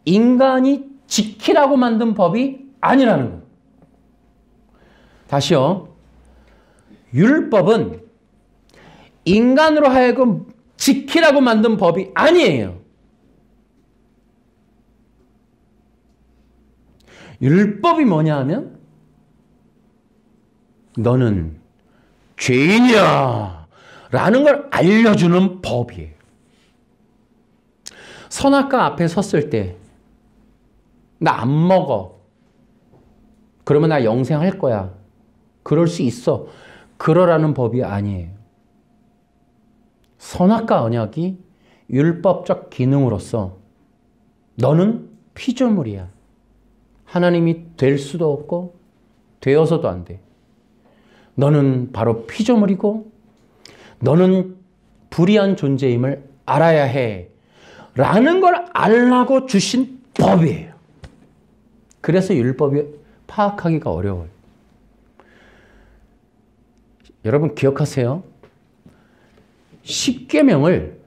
인간이 지키라고 만든 법이 아니라는 거예요. 다시요. 율법은 인간으로 하여금 지키라고 만든 법이 아니에요. 율법이 뭐냐 하면 너는 죄인이야 라는 걸 알려주는 법이에요. 선악과 앞에 섰을 때 나 안 먹어. 그러면 나 영생할 거야. 그럴 수 있어. 그러라는 법이 아니에요. 선악과 언약이 율법적 기능으로서 너는 피조물이야. 하나님이 될 수도 없고 되어서도 안 돼. 너는 바로 피조물이고 너는 불의한 존재임을 알아야 해. 라는 걸 알라고 주신 법이에요. 그래서 율법이 파악하기가 어려워요. 여러분 기억하세요. 십계명을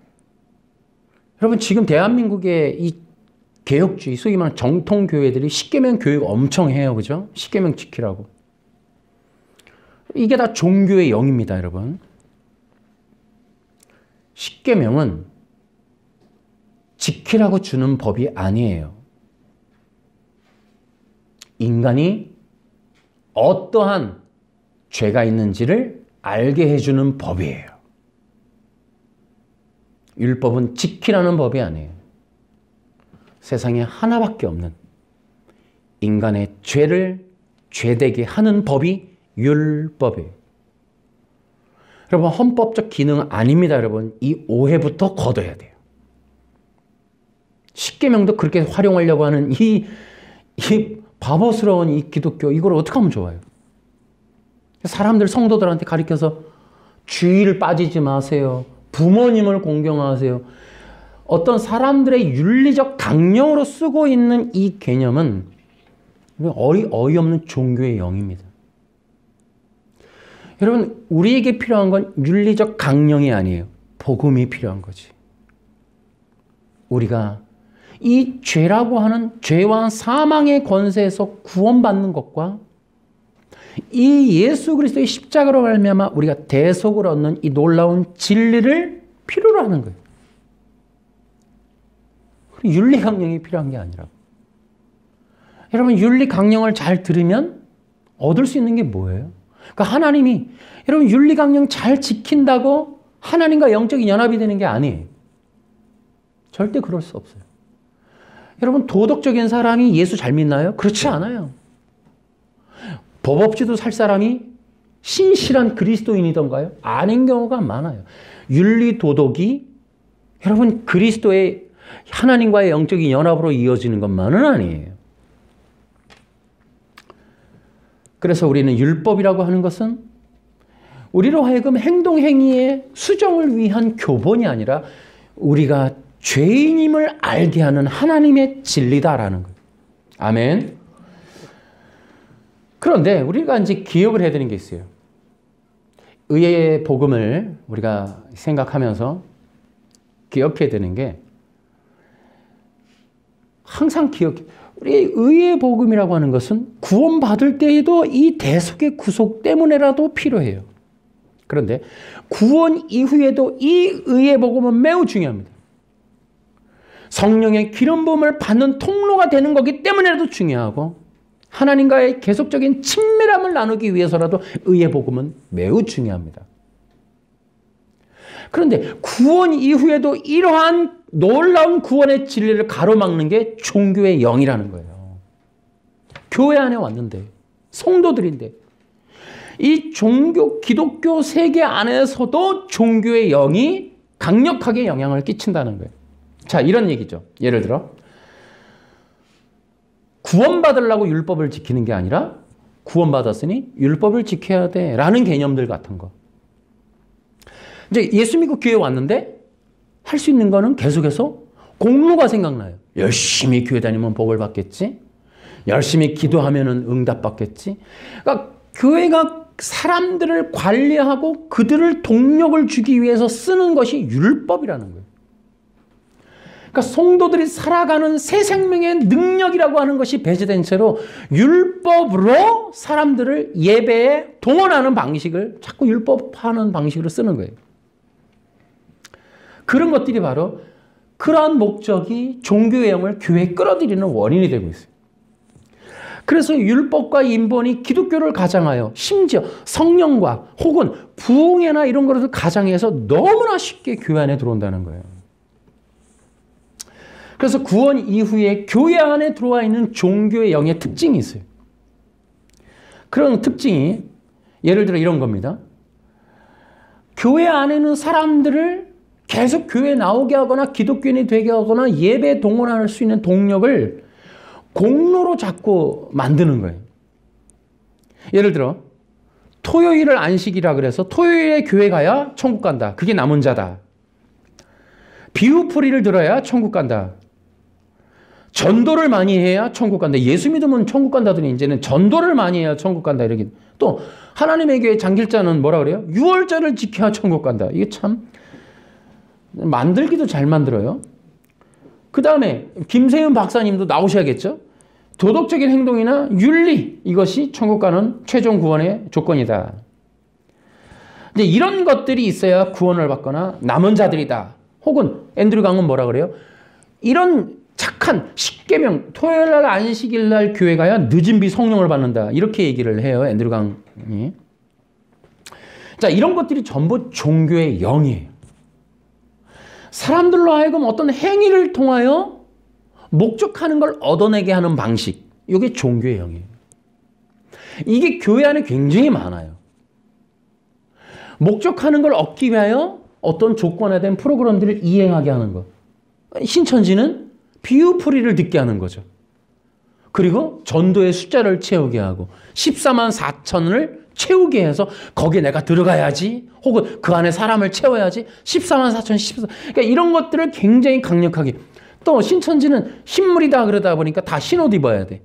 여러분 지금 대한민국의 이 개혁주의, 소위 말하는 정통교회들이 십계명 교육 엄청 해요. 그죠? 십계명 지키라고. 이게 다 종교의 영입니다, 여러분. 십계명은 지키라고 주는 법이 아니에요. 인간이 어떠한 죄가 있는지를 알게 해주는 법이에요. 율법은 지키라는 법이 아니에요. 세상에 하나밖에 없는 인간의 죄를 죄되게 하는 법이 율법이에요. 여러분, 헌법적 기능 아닙니다. 여러분, 이 오해부터 걷어야 돼요. 십계명도 그렇게 활용하려고 하는 이 바보스러운 이 기독교, 이걸 어떻게 하면 좋아요? 사람들, 성도들한테 가르쳐서 주의를 빠지지 마세요. 부모님을 공경하세요. 어떤 사람들의 윤리적 강령으로 쓰고 있는 이 개념은 어이없는 종교의 영입니다. 여러분, 우리에게 필요한 건 윤리적 강령이 아니에요. 복음이 필요한 거지. 우리가 이 죄라고 하는 죄와 사망의 권세에서 구원받는 것과 이 예수 그리스도의 십자가로 말미암아 우리가 대속을 얻는 이 놀라운 진리를 필요로 하는 거예요. 윤리 강령이 필요한 게 아니라고. 여러분, 윤리 강령을 잘 들으면 얻을 수 있는 게 뭐예요? 그러니까 하나님이 여러분 윤리 강령 잘 지킨다고 하나님과 영적인 연합이 되는 게 아니에요. 절대 그럴 수 없어요. 여러분, 도덕적인 사람이 예수 잘 믿나요? 그렇지 않아요. 법 없이도 살 사람이 신실한 그리스도인이던가요? 아닌 경우가 많아요. 윤리 도덕이 여러분 그리스도의 하나님과의 영적인 연합으로 이어지는 것만은 아니에요. 그래서 우리는 율법이라고 하는 것은 우리로 하여금 행동 행위의 수정을 위한 교본이 아니라 우리가 죄인임을 알게 하는 하나님의 진리다라는 거예요. 아멘. 그런데 우리가 이제 기억을 해야 되는 게 있어요. 의의 복음을 우리가 생각하면서 기억해야 되는 게 항상 우리 의의 복음이라고 하는 것은 구원받을 때에도 이 대속의 구속 때문에라도 필요해요. 그런데 구원 이후에도 이 의의 복음은 매우 중요합니다. 성령의 기름 부음을 받는 통로가 되는 거기 때문에라도 중요하고 하나님과의 계속적인 친밀함을 나누기 위해서라도 의의 복음은 매우 중요합니다. 그런데 구원 이후에도 이러한 놀라운 구원의 진리를 가로막는 게 종교의 영이라는 거예요. 교회 안에 왔는데, 성도들인데, 이 종교, 기독교 세계 안에서도 종교의 영이 강력하게 영향을 끼친다는 거예요. 자, 이런 얘기죠. 예를 들어, 구원받으려고 율법을 지키는 게 아니라 구원받았으니 율법을 지켜야 돼 라는 개념들 같은 거. 이제 예수 믿고 교회 왔는데 할 수 있는 거는 계속해서 공로가 생각나요. 열심히 교회 다니면 복을 받겠지. 열심히 기도하면 응답받겠지. 그러니까 교회가 사람들을 관리하고 그들을 동력을 주기 위해서 쓰는 것이 율법이라는 거예요. 그러니까 성도들이 살아가는 새 생명의 능력이라고 하는 것이 배제된 채로 율법으로 사람들을 예배에 동원하는 방식을 자꾸 율법화하는 방식으로 쓰는 거예요. 그런 것들이 바로 그러한 목적이 종교의 영을 교회에 끌어들이는 원인이 되고 있어요. 그래서 율법과 인본이 기독교를 가장하여 심지어 성령과 혹은 부흥회나 이런 것을 가장해서 너무나 쉽게 교회 안에 들어온다는 거예요. 그래서 구원 이후에 교회 안에 들어와 있는 종교의 영의 특징이 있어요. 그런 특징이 예를 들어 이런 겁니다. 교회 안에는 사람들을 계속 교회에 나오게 하거나 기독교인이 되게 하거나 예배에 동원할 수 있는 동력을 공로로 자꾸 만드는 거예요. 예를 들어 토요일을 안식이라 그래서 토요일에 교회 가야 천국 간다. 그게 남은 자다. 비유풀이를 들어야 천국 간다. 전도를 많이 해야 천국 간다. 예수 믿으면 천국 간다더니 이제는 전도를 많이 해야 천국 간다. 이렇게. 또 하나님의 교회 장길자는 뭐라 그래요? 유월절을 지켜야 천국 간다. 이게 참 만들기도 잘 만들어요. 그 다음에 김세윤 박사님도 나오셔야겠죠. 도덕적인 행동이나 윤리, 이것이 천국 가는 최종 구원의 조건이다. 이제 이런 것들이 있어야 구원을 받거나 남은 자들이다. 혹은 앤드류 강은 뭐라 그래요? 이런 착한 십계명, 토요일날 안식일날 교회 가야 늦은 비 성령을 받는다. 이렇게 얘기를 해요. 앤드류 강이. 자, 이런 것들이 전부 종교의 영이에요. 사람들로 하여금 어떤 행위를 통하여 목적하는 걸 얻어내게 하는 방식. 이게 종교의 영이에요. 이게 교회 안에 굉장히 많아요. 목적하는 걸 얻기 위하여 어떤 조건화된 프로그램들을 이행하게 하는 것. 신천지는 비유풀이를 듣게 하는 거죠. 그리고 전도의 숫자를 채우게 하고 14만 4천을 채우게 해서 거기에 내가 들어가야지, 혹은 그 안에 사람을 채워야지. 14만 4천, 14. 그러니까 이런 것들을 굉장히 강력하게. 또 신천지는 신물이다 그러다 보니까 다 흰옷 입어야 돼.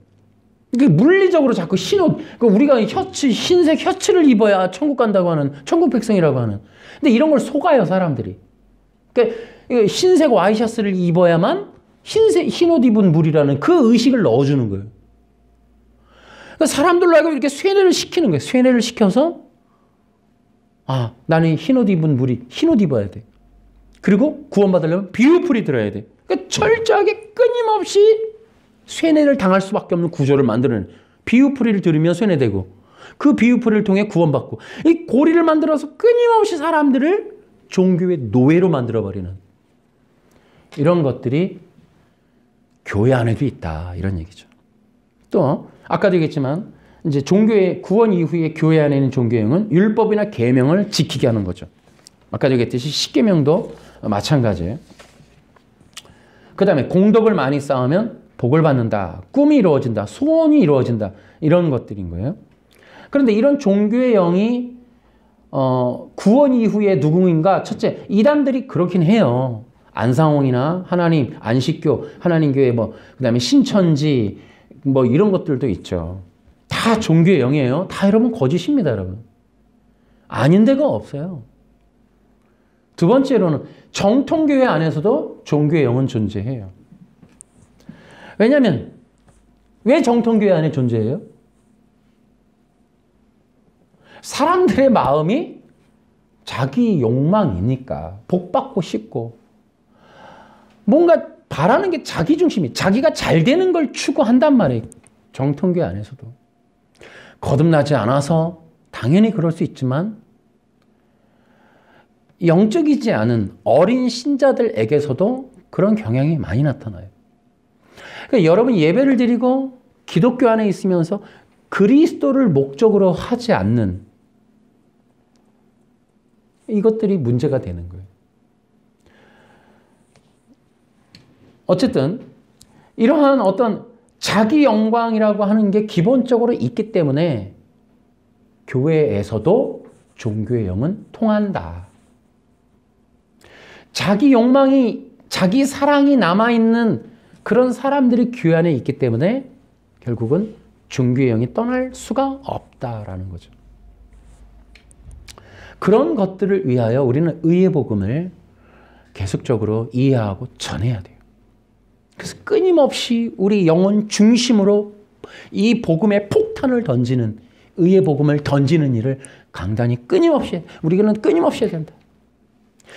이게 물리적으로 자꾸 흰옷, 우리가 흰색 셔츠를 입어야 천국 간다고 하는, 천국 백성이라고 하는. 근데 이런 걸 속아요, 사람들이. 그러니까 흰색 와이셔츠를 입어야만 흰옷 입은 물이라는 그 의식을 넣어주는 거예요. 그러니까 사람들로 하여금 이렇게 쇠뇌를 시키는 거예요. 쇠뇌를 시켜서, 아, 나는 흰옷 입은 물이, 흰옷 입어야 돼. 그리고 구원받으려면 비유풀이 들어야 돼. 그러니까 철저하게 끊임없이 쇠뇌를 당할 수밖에 없는 구조를 만드는, 비유풀이를 들으면 쇠뇌되고 그 비유풀이를 통해 구원받고, 이 고리를 만들어서 끊임없이 사람들을 종교의 노예로 만들어버리는 이런 것들이 교회 안에도 있다, 이런 얘기죠. 또 아까도 얘기했지만 이제 종교의 구원 이후에 교회 안에 있는 종교형은 율법이나 계명을 지키게 하는 거죠. 아까도 얘기했듯이 십계명도 마찬가지예요. 그 다음에 공덕을 많이 쌓으면 복을 받는다, 꿈이 이루어진다, 소원이 이루어진다, 이런 것들인 거예요. 그런데 이런 종교의 영이 구원 이후에 누구인가? 첫째, 이단들이 그렇긴 해요. 안상홍이나 하나님, 안식교, 하나님교회, 그 다음에 신천지, 이런 것들도 있죠. 다 종교의 영이에요. 다 여러분 거짓입니다, 여러분. 아닌 데가 없어요. 두 번째로는 정통교회 안에서도 종교의 영은 존재해요. 왜냐하면 왜 정통교회 안에 존재해요? 사람들의 마음이 자기 욕망이니까, 복받고 싶고 뭔가 바라는 게 자기 중심이, 자기가 잘 되는 걸 추구한단 말이에요. 정통교회 안에서도. 거듭나지 않아서 당연히 그럴 수 있지만 영적이지 않은 어린 신자들에게서도 그런 경향이 많이 나타나요. 그러니까 여러분 예배를 드리고 기독교 안에 있으면서 그리스도를 목적으로 하지 않는 이것들이 문제가 되는 거예요. 어쨌든 이러한 어떤 자기 영광이라고 하는 게 기본적으로 있기 때문에 교회에서도 종교의 영은 통한다. 자기 욕망이, 자기 사랑이 남아있는 그런 사람들이 교회 안에 있기 때문에 결국은 종교의 영이 떠날 수가 없다라는 거죠. 그런 것들을 위하여 우리는 의의 복음을 계속적으로 이해하고 전해야 돼요. 그래서 끊임없이 우리 영혼 중심으로 이 복음의 폭탄을 던지는, 의의 복음을 던지는 일을 강단이 끊임없이, 우리는 끊임없이 해야 된다.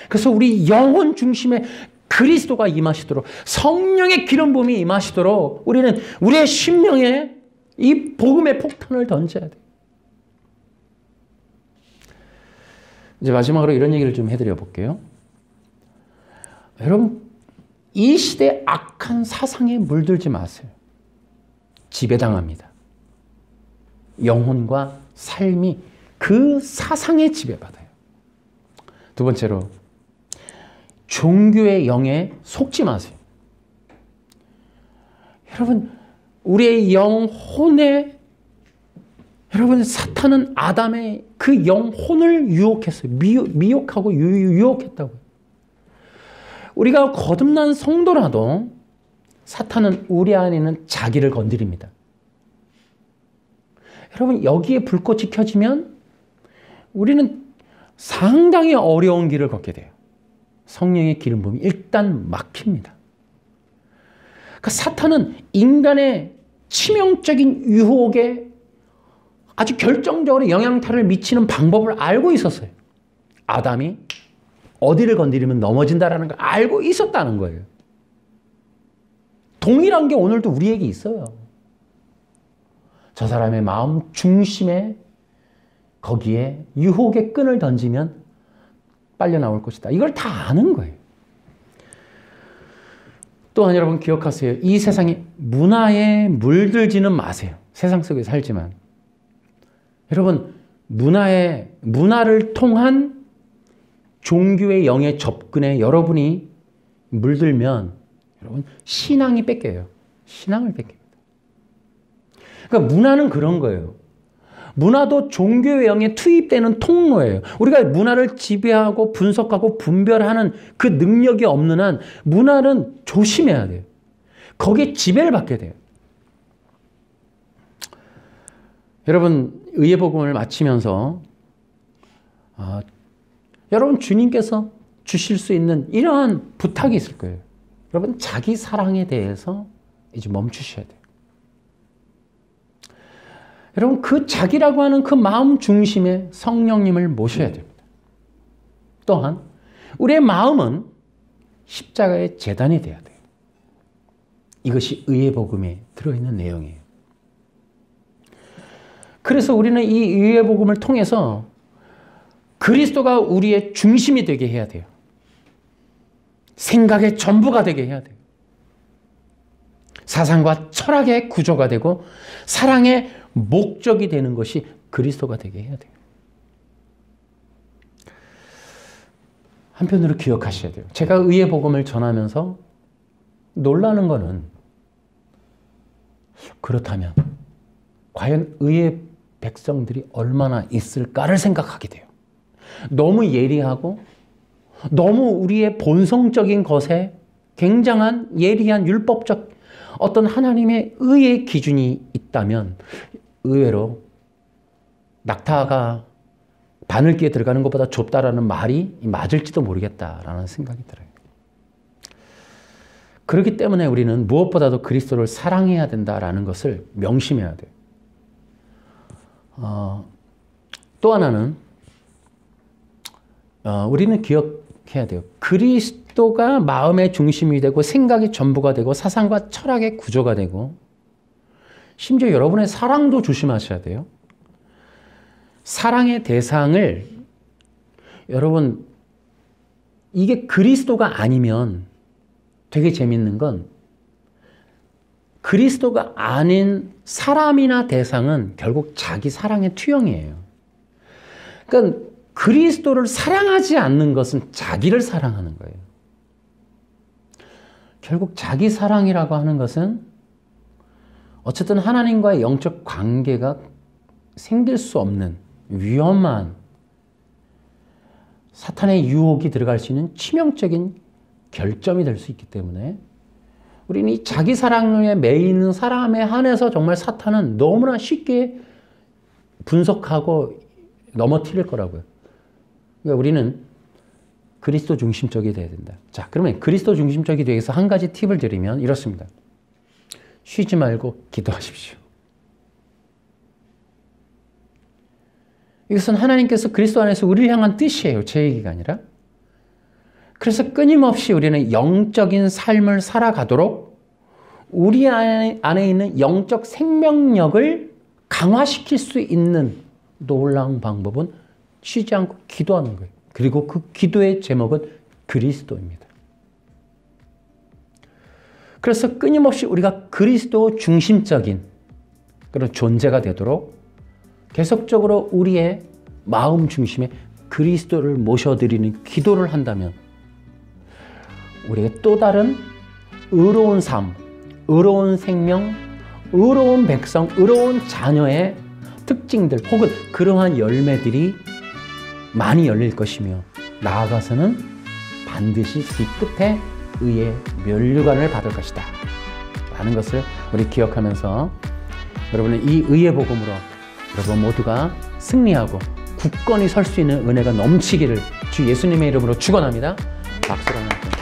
그래서 우리 영혼 중심에 그리스도가 임하시도록, 성령의 기름 부음이 임하시도록 우리는 우리의 심령에 이 복음의 폭탄을 던져야 돼. 이제 마지막으로 이런 얘기를 좀 해드려 볼게요. 여러분, 이 시대의 악한 사상에 물들지 마세요. 지배당합니다. 영혼과 삶이 그 사상에 지배받아요. 두 번째로, 종교의 영에 속지 마세요. 여러분, 우리의 영혼에, 여러분, 사탄은 아담의 그 영혼을 유혹했어요. 미혹하고 유혹했다고요. 우리가 거듭난 성도라도 사탄은 우리 안에 있는 자기를 건드립니다. 여러분, 여기에 불꽃이 켜지면 우리는 상당히 어려운 길을 걷게 돼요. 성령의 기름 부음이 일단 막힙니다. 그러니까 사탄은 인간의 치명적인 유혹에 아주 결정적으로 영향타를 미치는 방법을 알고 있었어요. 아담이 어디를 건드리면 넘어진다라는 걸 알고 있었다는 거예요. 동일한 게 오늘도 우리에게 있어요. 저 사람의 마음 중심에 거기에 유혹의 끈을 던지면 빨려 나올 것이다. 이걸 다 아는 거예요. 또한 여러분 기억하세요. 이 세상에 문화에 물들지는 마세요. 세상 속에 살지만. 여러분 문화를 통한 종교의 영의 접근에 여러분이 물들면 여러분 신앙이 뺏겨요. 신앙을 뺏깁니다. 그러니까 문화는 그런 거예요. 문화도 종교의 영에 투입되는 통로예요. 우리가 문화를 지배하고 분석하고 분별하는 그 능력이 없는 한 문화는 조심해야 돼요. 거기에 지배를 받게 돼요. 여러분 의의 복음을 마치면서 여러분 주님께서 주실 수 있는 이러한 부탁이 있을 거예요. 여러분 자기 사랑에 대해서 이제 멈추셔야 돼요. 여러분 그 자기라고 하는 그 마음 중심에 성령님을 모셔야 됩니다. 또한 우리의 마음은 십자가의 제단이 돼야 돼요. 이것이 의의 복음에 들어있는 내용이에요. 그래서 우리는 이 의의 복음을 통해서 그리스도가 우리의 중심이 되게 해야 돼요. 생각의 전부가 되게 해야 돼요. 사상과 철학의 구조가 되고 사랑의 목적이 되는 것이 그리스도가 되게 해야 돼요. 한편으로 기억하셔야 돼요. 제가 의의 복음을 전하면서 놀라는 거는 그렇다면 과연 의의 백성들이 얼마나 있을까를 생각하게 돼요. 너무 예리하고 너무 우리의 본성적인 것에 굉장한 예리한 율법적 어떤 하나님의 의의 기준이 있다면 의외로 낙타가 바늘기에 들어가는 것보다 좁다라는 말이 맞을지도 모르겠다라는 생각이 들어요. 그렇기 때문에 우리는 무엇보다도 그리스도를 사랑해야 된다라는 것을 명심해야 돼요. 또 하나는 우리는 기억해야 돼요. 그리스도가 마음의 중심이 되고 생각의 전부가 되고 사상과 철학의 구조가 되고 심지어 여러분의 사랑도 조심하셔야 돼요. 사랑의 대상을 여러분 이게 그리스도가 아니면 되게 재밌는 건 그리스도가 아닌 사람이나 대상은 결국 자기 사랑의 투영이에요. 그러니까 그리스도를 사랑하지 않는 것은 자기를 사랑하는 거예요. 결국 자기 사랑이라고 하는 것은 어쨌든 하나님과의 영적 관계가 생길 수 없는 위험한 사탄의 유혹이 들어갈 수 있는 치명적인 결점이 될 수 있기 때문에 우리는 이 자기 사랑에 매여 있는 사람에 한해서 정말 사탄은 너무나 쉽게 분석하고 넘어뜨릴 거라고요. 그러니까 우리는 그리스도 중심적이 돼야 된다. 자, 그러면 그리스도 중심적이 되기 위해서 한 가지 팁을 드리면 이렇습니다. 쉬지 말고 기도하십시오. 이것은 하나님께서 그리스도 안에서 우리를 향한 뜻이에요. 제 얘기가 아니라. 그래서 끊임없이 우리는 영적인 삶을 살아가도록 우리 안에 있는 영적 생명력을 강화시킬 수 있는 놀라운 방법은 쉬지 않고 기도하는 거예요. 그리고 그 기도의 제목은 그리스도입니다. 그래서 끊임없이 우리가 그리스도 중심적인 그런 존재가 되도록 계속적으로 우리의 마음 중심에 그리스도를 모셔드리는 기도를 한다면 우리가 또 다른 의로운 삶, 의로운 생명, 의로운 백성, 의로운 자녀의 특징들 혹은 그러한 열매들이 많이 열릴 것이며 나아가서는 반드시 뒤끝에 의의 면류관을 받을 것이다 라는 것을 우리 기억하면서 여러분의 이 의의 복음으로 여러분 모두가 승리하고 굳건히 설 수 있는 은혜가 넘치기를 주 예수님의 이름으로 축원합니다. 박수로 하나.